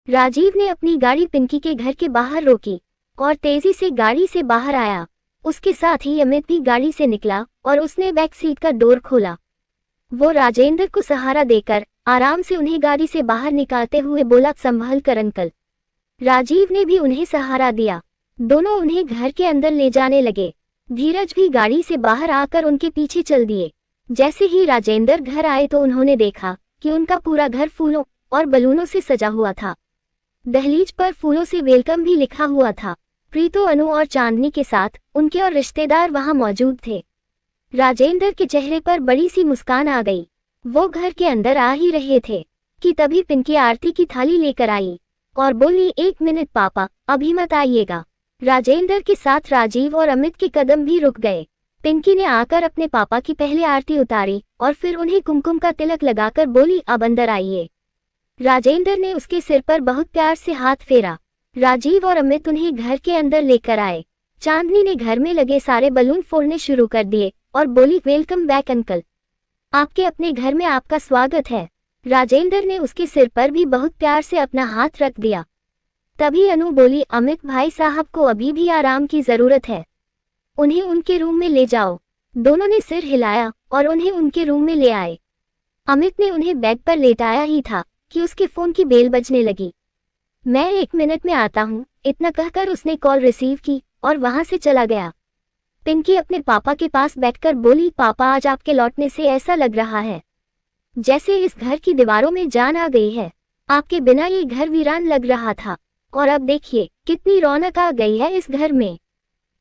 राजीव ने अपनी गाड़ी पिंकी के घर के बाहर रोकी और तेजी से गाड़ी से बाहर आया। उसके साथ ही अमित भी गाड़ी से निकला और उसने बैक सीट का डोर खोला। वो राजेंद्र को सहारा देकर आराम से उन्हें गाड़ी से बाहर निकालते हुए बोला, संभल कर अंकल। राजीव ने भी उन्हें सहारा दिया। दोनों उन्हें घर के अंदर ले जाने लगे। धीरज भी गाड़ी से बाहर आकर उनके पीछे चल दिए। जैसे ही राजेंद्र घर आए तो उन्होंने देखा कि उनका पूरा घर फूलों और बलूनों से सजा हुआ था। दहलीज पर फूलों से वेलकम भी लिखा हुआ था। प्रीतो, अनु और चांदनी के साथ उनके और रिश्तेदार वहां मौजूद थे। राजेंद्र के चेहरे पर बड़ी सी मुस्कान आ गई। वो घर के अंदर आ ही रहे थे कि तभी पिंकी आरती की थाली लेकर आई और बोली, 1 मिनट पापा, अभी मत आइएगा। राजेंद्र के साथ राजीव और अमित के कदम भी रुक गए। पिंकी ने आकर अपने पापा की पहले आरती उतारी और फिर उन्हें कुमकुम का तिलक लगाकर बोली, अब अंदर आइए। राजेंद्र ने उसके सिर पर बहुत प्यार से हाथ फेरा। राजीव और अमित उन्हें घर के अंदर लेकर आए। चांदनी ने घर में लगे सारे बलून फोड़ने शुरू कर दिए और बोली, वेलकम बैक अंकल, आपके अपने घर में आपका स्वागत है। राजेंद्र ने उसके सिर पर भी बहुत प्यार से अपना हाथ रख दिया। तभी अनु बोली, अमित भाई साहब को अभी भी आराम की जरूरत है, उन्हें उनके रूम में ले जाओ। दोनों ने सिर हिलाया और उन्हें उनके रूम में ले आए। अमित ने उन्हें बेड पर लेटाया ही था कि उसके फोन की बेल बजने लगी। मैं 1 मिनट में आता हूँ, इतना कहकर उसने कॉल रिसीव की और वहां से चला गया। पिंकी अपने पापा के पास बैठकर बोली, पापा आज आपके लौटने से ऐसा लग रहा है जैसे इस घर की दीवारों में जान आ गई है। आपके बिना ये घर वीरान लग रहा था और अब देखिए कितनी रौनक आ गई है इस घर में।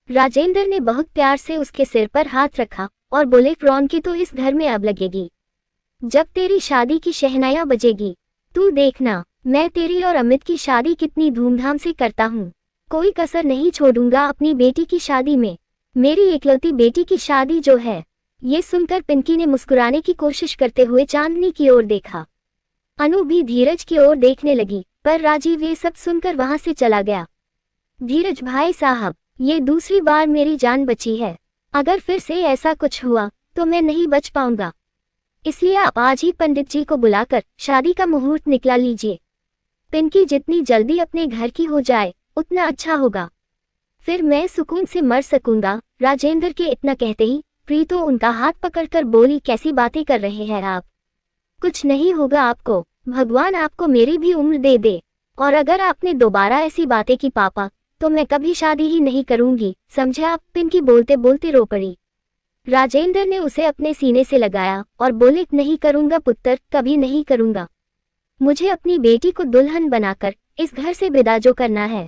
राजेंद्र ने बहुत प्यार से उसके सिर पर हाथ रखा और बोले, रौनक तो इस घर में अब लगेगी जब तेरी शादी की शहनाइयां बजेगी। तू देखना, मैं तेरी और अमित की शादी कितनी धूमधाम से करता हूँ। कोई कसर नहीं छोड़ूंगा अपनी बेटी की शादी में, मेरी एकलौती बेटी की शादी जो है। ये सुनकर पिंकी ने मुस्कुराने की कोशिश करते हुए चांदनी की ओर देखा। अनु भी धीरज की ओर देखने लगी, पर राजीव ये सब सुनकर वहां से चला गया। धीरज भाई साहब, ये दूसरी बार मेरी जान बची है, अगर फिर से ऐसा कुछ हुआ तो मैं नहीं बच पाऊंगा, इसलिए आप आज ही पंडित जी को बुलाकर शादी का मुहूर्त निकला लीजिए। पिंकी जितनी जल्दी अपने घर की हो जाए उतना अच्छा होगा, फिर मैं सुकून से मर सकूंगा। राजेंद्र के इतना कहते ही प्रीतो उनका हाथ पकड़कर बोली, कैसी बातें कर रहे हैं आप, कुछ नहीं होगा आपको, भगवान आपको मेरी भी उम्र दे दे, और अगर आपने दोबारा ऐसी बातें की पापा तो मैं कभी शादी ही नहीं करूंगी, समझे आप। पिंकी बोलते बोलते रो पड़ी। राजेंद्र ने उसे अपने सीने से लगाया और बोले, नहीं करूंगा पुत्र, कभी नहीं करूंगा। मुझे अपनी बेटी को दुल्हन बनाकर इस घर से विदा जो करना है,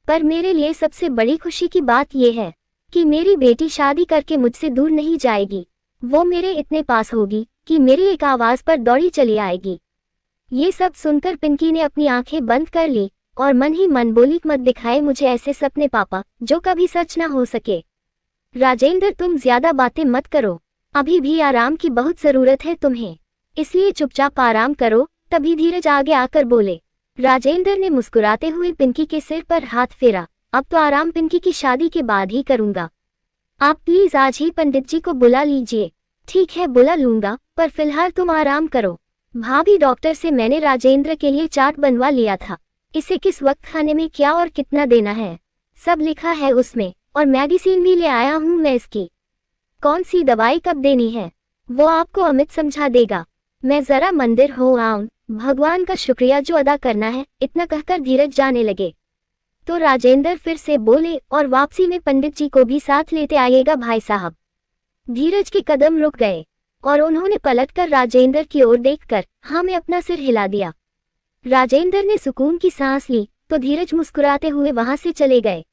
पर मेरे लिए सबसे बड़ी खुशी की बात यह है कि मेरी बेटी शादी करके मुझसे दूर नहीं जाएगी, वो मेरे इतने पास होगी कि मेरी एक आवाज पर दौड़ी चली आएगी। ये सब सुनकर पिंकी ने अपनी आंखें बंद कर ली और मन ही मन बोली, मत दिखाए मुझे ऐसे सपने पापा जो कभी सच ना हो सके। राजेंद्र तुम ज्यादा बातें मत करो, अभी भी आराम की बहुत जरूरत है तुम्हें, इसलिए चुपचाप आराम करो। तभी धीरज आगे आकर बोले। राजेंद्र ने मुस्कुराते हुए पिंकी के सिर पर हाथ फेरा, अब तो आराम पिंकी की शादी के बाद ही करूंगा, आप प्लीज आज ही पंडित जी को बुला लीजिए। ठीक है बुला लूंगा, पर फिलहाल तुम आराम करो। भाभी, डॉक्टर से मैंने राजेंद्र के लिए चार्ट बनवा लिया था, इसे किस वक्त खाने में क्या और कितना देना है सब लिखा है उसमें, और मेडिसिन भी ले आया हूँ मैं इसकी। कौन सी दवाई कब देनी है वो आपको अमित समझा देगा, मैं जरा मंदिर हो आऊं, भगवान का शुक्रिया जो अदा करना है। इतना कहकर धीरज जाने लगे तो राजेंद्र फिर से बोले, और वापसी में पंडित जी को भी साथ लेते आइएगा भाई साहब। धीरज के कदम रुक गए और उन्होंने पलटकर राजेंद्र की ओर देखकर हाँ में अपना सिर हिला दिया। राजेंद्र ने सुकून की सांस ली तो धीरज मुस्कुराते हुए वहां से चले गए।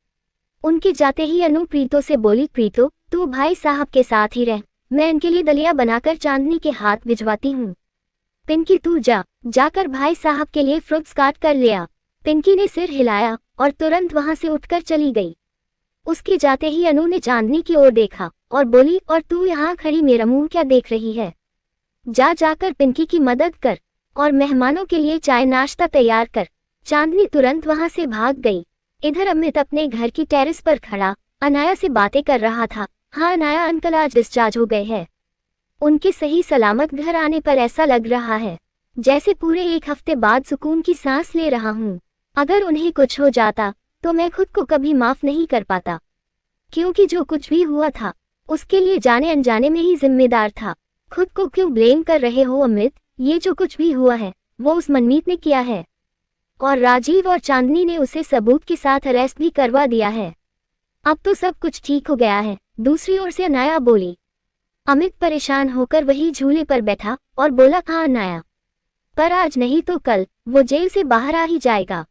उनके जाते ही अनु प्रीतो से बोली, प्रीतो तू भाई साहब के साथ ही रह, मैं इनके लिए दलिया बनाकर चांदनी के हाथ भिजवाती हूँ। पिंकी तू जाकर भाई साहब के लिए फ्रूट्स काट कर ले आ। पिंकी ने सिर हिलाया और तुरंत वहां से उठकर चली गई। उसके जाते ही अनु ने चांदनी की ओर देखा और बोली, और तू यहाँ खड़ी मेरा मुंह क्या देख रही है, जाकर पिंकी की मदद कर और मेहमानों के लिए चाय नाश्ता तैयार कर। चांदनी तुरंत वहां से भाग गई। इधर अमित अपने घर की टेरेस पर खड़ा अनाया से बातें कर रहा था। हाँ अनाया अंकल आज डिस्चार्ज हो गए हैं, उनके सही सलामत घर आने पर ऐसा लग रहा है जैसे पूरे 1 हफ्ते बाद सुकून की सांस ले रहा हूँ। अगर उन्हें कुछ हो जाता तो मैं खुद को कभी माफ नहीं कर पाता, क्योंकि जो कुछ भी हुआ था उसके लिए जाने अनजाने में ही जिम्मेदार था। खुद को क्यों ब्लेम कर रहे हो अमित? ये जो कुछ भी हुआ है वो उस मनमीत ने किया है, और राजीव और चांदनी ने उसे सबूत के साथ अरेस्ट भी करवा दिया है। अब तो सब कुछ ठीक हो गया है, दूसरी ओर से अनाया बोली। अमित परेशान होकर वही झूले पर बैठा और बोला, हाँ अनाया, पर आज नहीं तो कल वो जेल से बाहर आ ही जाएगा।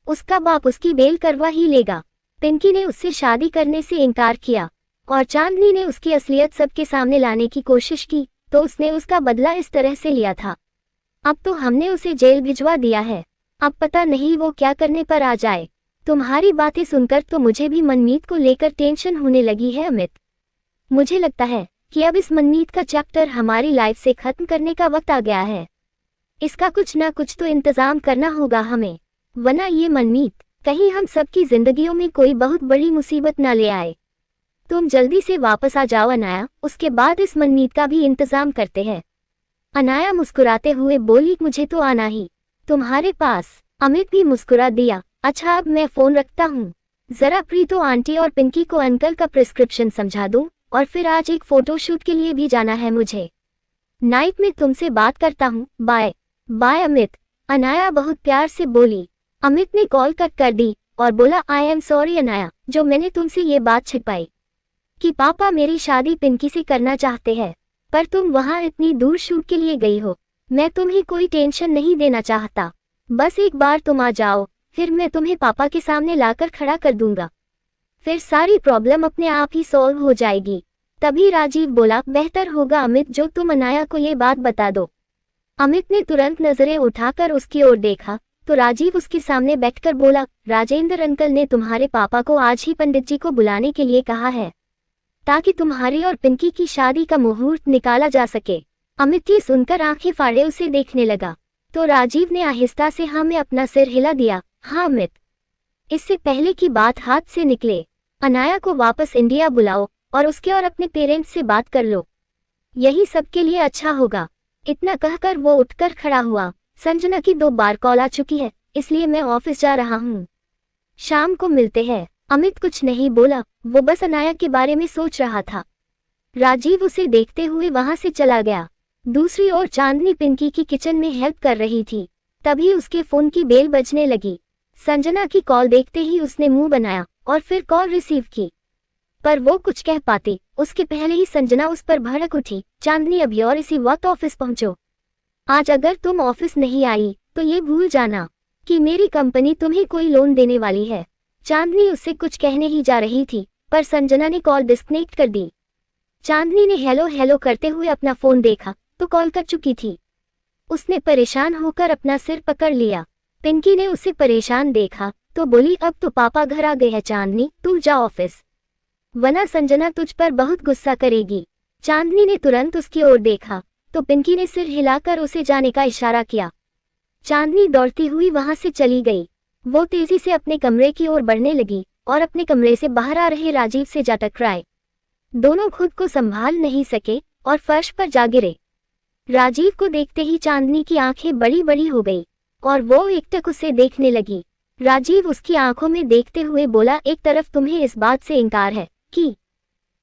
उसका बाप उसकी बेल करवा ही लेगा। पिंकी ने उससे शादी करने से इनकार किया और चांदनी ने उसकी असलियत सबके सामने लाने की कोशिश की, तो उसने उसका बदला इस तरह से लिया था। अब तो हमने उसे जेल भिजवा दिया है, अब पता नहीं वो क्या करने पर आ जाए। तुम्हारी बातें सुनकर तो मुझे भी मनमीत को लेकर टेंशन होने लगी है अमित। मुझे लगता है कि अब इस मनमीत का चैप्टर हमारी लाइफ से खत्म करने का वक्त आ गया है। इसका कुछ ना कुछ तो इंतजाम करना होगा हमें, वरना ये मनमीत कहीं हम सबकी जिंदगियों में कोई बहुत बड़ी मुसीबत ना ले आए। तुम जल्दी से वापस आ जाओ अनाया, उसके बाद इस मनमीत का भी इंतजाम करते हैं। अनाया मुस्कुराते हुए बोली, मुझे तो आना ही तुम्हारे पास। अमित भी मुस्कुरा दिया। अच्छा अब मैं फोन रखता हूँ, जरा प्रीतो आंटी और पिंकी को अंकल का प्रिस्क्रिप्शन समझा दूं, और फिर आज एक फोटोशूट के लिए भी जाना है मुझे। नाइट में तुमसे बात करता हूँ, बाय। बाय अमित, अनाया बहुत प्यार से बोली। अमित ने कॉल कट कर दी और बोला, आई एम सॉरी अनाया, जो मैंने तुमसे ये बात छिपाई कि पापा मेरी शादी पिंकी से करना चाहते हैं, पर तुम वहाँ इतनी दूर शूट के लिए गई हो। मैं तुम्हें कोई टेंशन नहीं देना चाहता, बस एक बार तुम आ जाओ, फिर मैं तुम्हें पापा के सामने लाकर खड़ा कर दूंगा, फिर सारी प्रॉब्लम अपने आप ही सॉल्व हो जाएगी। तभी राजीव बोला, बेहतर होगा अमित जो तुम अनाया को ये बात बता दो। अमित ने तुरंत नजरें उठाकर उसकी ओर देखा तो राजीव उसके सामने बैठकर बोला, राजेंद्र अंकल ने तुम्हारे पापा को आज ही पंडित जी को बुलाने के लिए कहा है, ताकि तुम्हारी और पिंकी की शादी का मुहूर्त निकाला जा सके। अमित ये सुनकर आंखें फाड़े उसे देखने लगा, तो राजीव ने आहिस्ता से हाँ में अपना सिर हिला दिया। हाँ अमित, इससे पहले की बात हाथ से निकले, अनाया को वापस इंडिया बुलाओ और उसके और अपने पेरेंट्स से बात कर लो, यही सबके लिए अच्छा होगा। इतना कहकर वो उठकर खड़ा हुआ। संजना की 2 बार कॉल आ चुकी है, इसलिए मैं ऑफिस जा रहा हूँ, शाम को मिलते हैं। अमित कुछ नहीं बोला, वो बस अनाया के बारे में सोच रहा था। राजीव उसे देखते हुए वहां से चला गया। दूसरी ओर चांदनी पिंकी की किचन में हेल्प कर रही थी, तभी उसके फोन की बेल बजने लगी। संजना की कॉल देखते ही उसने मुंह बनाया और फिर कॉल रिसीव की, पर वो कुछ कह पाती उसके पहले ही संजना उस पर भड़क उठी। चांदनी अभी और इसी वक्त ऑफिस पहुंचो, आज अगर तुम ऑफिस नहीं आई तो ये भूल जाना कि मेरी कंपनी तुम्हें कोई लोन देने वाली है। चांदनी उससे कुछ कहने ही जा रही थी, पर संजना ने कॉल डिस्कनेक्ट कर दी। चांदनी ने हेलो हेलो करते हुए अपना फोन देखा तो कॉल कर चुकी थी। उसने परेशान होकर अपना सिर पकड़ लिया। पिंकी ने उसे परेशान देखा तो बोली, अब तो पापा घर आ गए हैं चांदनी, तू जा ऑफिस, वरना संजना तुझ पर बहुत गुस्सा करेगी। चांदनी ने तुरंत उसकी ओर देखा तो पिंकी ने सिर हिलाकर उसे जाने का इशारा किया। चांदनी दौड़ती हुई वहां से चली गई। वो तेजी से अपने कमरे की ओर बढ़ने लगी और अपने कमरे से बाहर आ रहे राजीव से जा टकराए। दोनों खुद को संभाल नहीं सके और फर्श पर जा गिरे। राजीव को देखते ही चांदनी की आंखें बड़ी बड़ी हो गई और वो एकटक उसे देखने लगी। राजीव उसकी आंखों में देखते हुए बोला, एक तरफ तुम्हें इस बात से इनकार है कि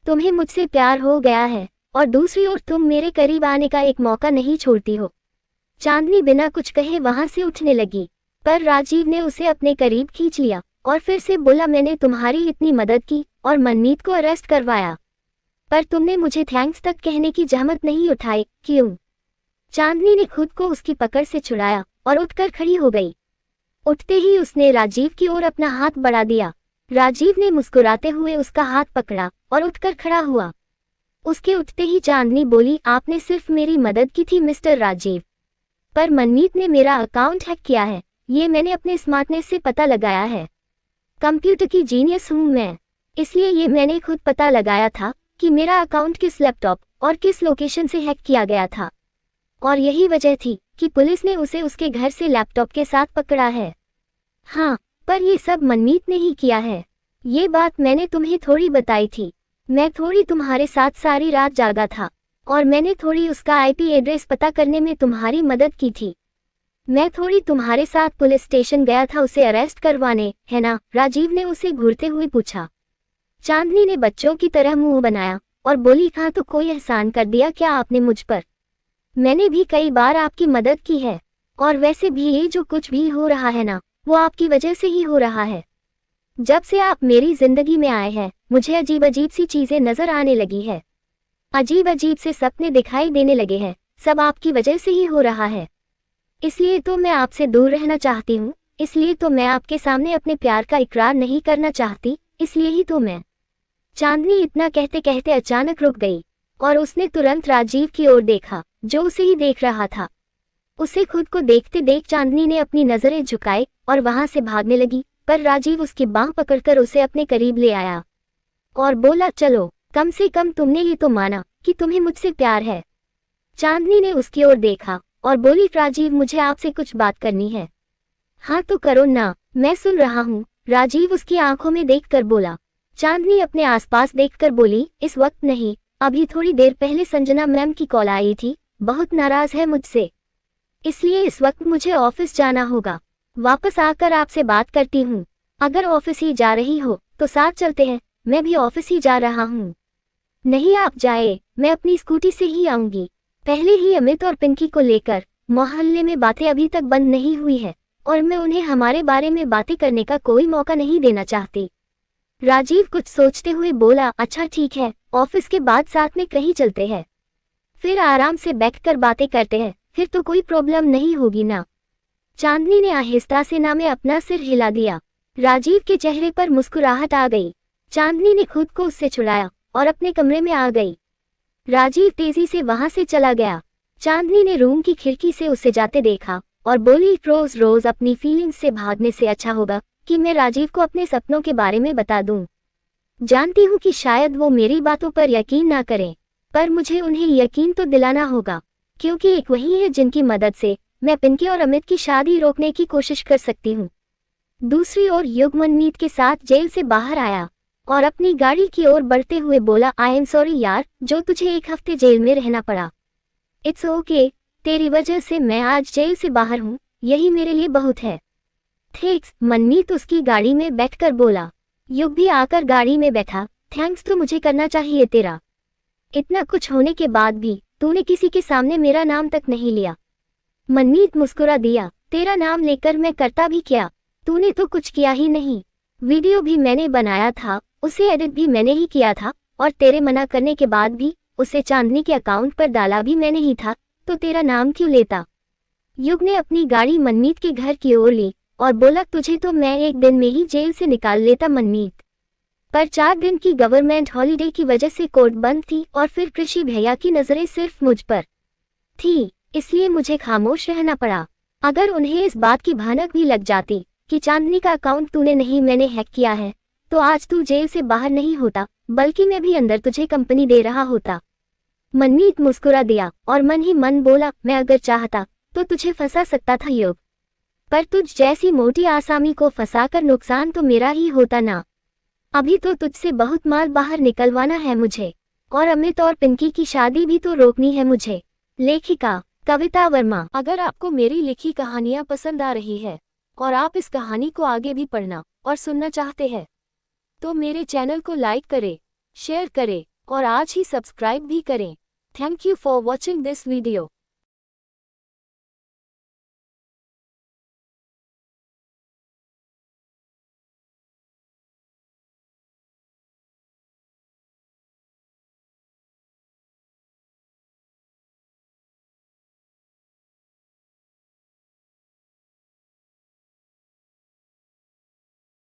तुम्हें मुझसे प्यार हो गया है, और दूसरी ओर तुम मेरे करीब आने का एक मौका नहीं छोड़ती हो। चांदनी बिना कुछ कहे वहां से उठने लगी, पर राजीव ने उसे अपने करीब खींच लिया और फिर से बोला, मैंने तुम्हारी इतनी मदद की और मनमीत को अरेस्ट करवाया, पर तुमने मुझे थैंक्स तक कहने की जहमत नहीं उठाई, क्यों? चांदनी ने खुद को उसकी पकड़ से छुड़ाया और उठकर खड़ी हो गई। उठते ही उसने राजीव की ओर अपना हाथ बढ़ा दिया। राजीव ने मुस्कुराते हुए उसका हाथ पकड़ा और उठकर खड़ा हुआ। उसके उठते ही चांदनी बोली, आपने सिर्फ मेरी मदद की थी मिस्टर राजीव, पर मनमीत ने मेरा अकाउंट हैक किया है, ये मैंने अपने स्मार्टनेस से पता लगाया है। कंप्यूटर की जीनियस हूँ मैं, इसलिए ये मैंने खुद पता लगाया था कि मेरा अकाउंट किस लैपटॉप और किस लोकेशन से हैक किया गया था, और यही वजह थी कि पुलिस ने उसे उसके घर से लैपटॉप के साथ पकड़ा है। हाँ, पर ये सब मनमीत ने ही किया है। ये बात मैंने तुम्हें थोड़ी बताई थी। मैं थोड़ी तुम्हारे साथ सारी रात जागा था और मैंने थोड़ी उसका आईपी एड्रेस पता करने में तुम्हारी मदद की थी। मैं थोड़ी तुम्हारे साथ पुलिस स्टेशन गया था उसे अरेस्ट करवाने, है ना? राजीव ने उसे घूरते हुए पूछा। चांदनी ने बच्चों की तरह मुंह बनाया और बोली, हाँ तो कोई एहसान कर दिया क्या आपने मुझ पर? मैंने भी कई बार आपकी मदद की है, और वैसे भी ये जो कुछ भी हो रहा है ना, वो आपकी वजह से ही हो रहा है। जब से आप मेरी जिंदगी में आए हैं, मुझे अजीब अजीब सी चीजें नजर आने लगी है, अजीब अजीब से सपने दिखाई देने लगे हैं। सब आपकी वजह से ही हो रहा है। इसलिए तो मैं आपसे दूर रहना चाहती हूँ, इसलिए तो मैं आपके सामने अपने प्यार का इकरार नहीं करना चाहती, इसलिए ही तो मैं। चांदनी इतना कहते कहते अचानक रुक गई और उसने तुरंत राजीव की ओर देखा, जो उसे ही देख रहा था। उसे खुद को देखते देख चांदनी ने अपनी नजरें झुकाई और वहां से भागने लगी, पर राजीव उसकी बांह पकड़कर उसे अपने करीब ले आया और बोला, चलो, कम से कम तुमने ये तो माना कि तुम्हें मुझसे प्यार है। चांदनी ने उसकी ओर देखा और बोली, राजीव मुझे आपसे कुछ बात करनी है। हाँ तो करो ना, मैं सुन रहा हूँ, राजीव उसकी आंखों में देखकर बोला। चांदनी अपने आसपास देखकर बोली, इस वक्त नहीं, अभी थोड़ी देर पहले संजना मैम की कॉल आई थी, बहुत नाराज है मुझसे, इसलिए इस वक्त मुझे ऑफिस जाना होगा। वापस आकर आपसे बात करती हूँ। अगर ऑफिस ही जा रही हो तो साथ चलते हैं, मैं भी ऑफिस ही जा रहा हूँ। नहीं आप जाए, मैं अपनी स्कूटी से ही आऊंगी। पहले ही अमित और पिंकी को लेकर मोहल्ले में बातें अभी तक बंद नहीं हुई है और मैं उन्हें हमारे बारे में बातें करने का कोई मौका नहीं देना चाहती। राजीव कुछ सोचते हुए बोला, अच्छा ठीक है, ऑफिस के बाद साथ में कहीं चलते हैं, फिर आराम से बैठकर बातें करते हैं, फिर तो कोई प्रॉब्लम नहीं होगी ना? चांदनी ने आहिस्ता से ना में अपना सिर हिला दिया। राजीव के चेहरे पर मुस्कुराहट आ गई। चांदनी ने खुद को उससे छुड़ाया और अपने कमरे में आ गई। राजीव तेजी से वहां से चला गया। चांदनी ने रूम की खिड़की से उसे जाते देखा और बोली, रोज रोज अपनी फीलिंग्स से भागने से अच्छा होगा कि मैं राजीव को अपने सपनों के बारे में बता दूं। जानती हूँ कि शायद वो मेरी बातों पर यकीन ना करें, पर मुझे उन्हें यकीन तो दिलाना होगा, क्योंकि एक वही है जिनकी मदद से मैं पिंकी और अमित की शादी रोकने की कोशिश कर सकती हूँ। दूसरी ओर युग मनमीत के साथ जेल से बाहर आया और अपनी गाड़ी की ओर बढ़ते हुए बोला, आई एम सॉरी यार, जो तुझे 1 हफ्ते जेल में रहना पड़ा। इट्स ओके, तेरी वजह से मैं आज जेल से बाहर हूँ, यही मेरे लिए बहुत है। थैंक्स, मनमीत उसकी गाड़ी में बैठकर बोला। युग भी आकर गाड़ी में बैठा। थैंक्स तो मुझे करना चाहिए तेरा, इतना कुछ होने के बाद भी तूने किसी के सामने मेरा नाम तक नहीं लिया। मनमीत मुस्कुरा दिया, तेरा नाम लेकर मैं करता भी क्या, तूने तो कुछ किया ही नहीं। वीडियो भी मैंने बनाया था, उसे एडिट भी मैंने ही किया था, और तेरे मना करने के बाद भी उसे चांदनी के अकाउंट पर डाला भी मैंने ही था, तो तेरा नाम क्यों लेता? युग ने अपनी गाड़ी मनमीत के घर की ओर ली और बोला, तुझे तो मैं 1 दिन में ही जेल से निकाल लेता मनमीत, पर 4 दिन की गवर्नमेंट हॉलिडे की वजह से कोर्ट बंद थी और फिर कृषि भैया की नजरें सिर्फ मुझ पर थी, इसलिए मुझे खामोश रहना पड़ा। अगर उन्हें इस बात की भनक भी लग जाती कि चांदनी का अकाउंट तूने नहीं मैंने हैक किया है, तो आज तू जेल से बाहर नहीं होता, बल्कि मैं भी अंदर तुझे कंपनी दे रहा होता। मनमीत मुस्कुरा दिया और मन ही मन बोला, मैं अगर चाहता तो तुझे फंसा सकता था युग, पर तुझ जैसी मोटी आसामी को फंसाकर नुकसान तो मेरा ही होता ना। अभी तो तुझसे बहुत माल बाहर निकलवाना है मुझे, और अमित और पिंकी की शादी भी तो रोकनी है मुझे। लेखिका कविता वर्मा। अगर आपको मेरी लिखी कहानियाँ पसंद आ रही है और आप इस कहानी को आगे भी पढ़ना और सुनना चाहते हैं, तो मेरे चैनल को लाइक करें, शेयर करें और आज ही सब्सक्राइब भी करें। Thank you for watching this video.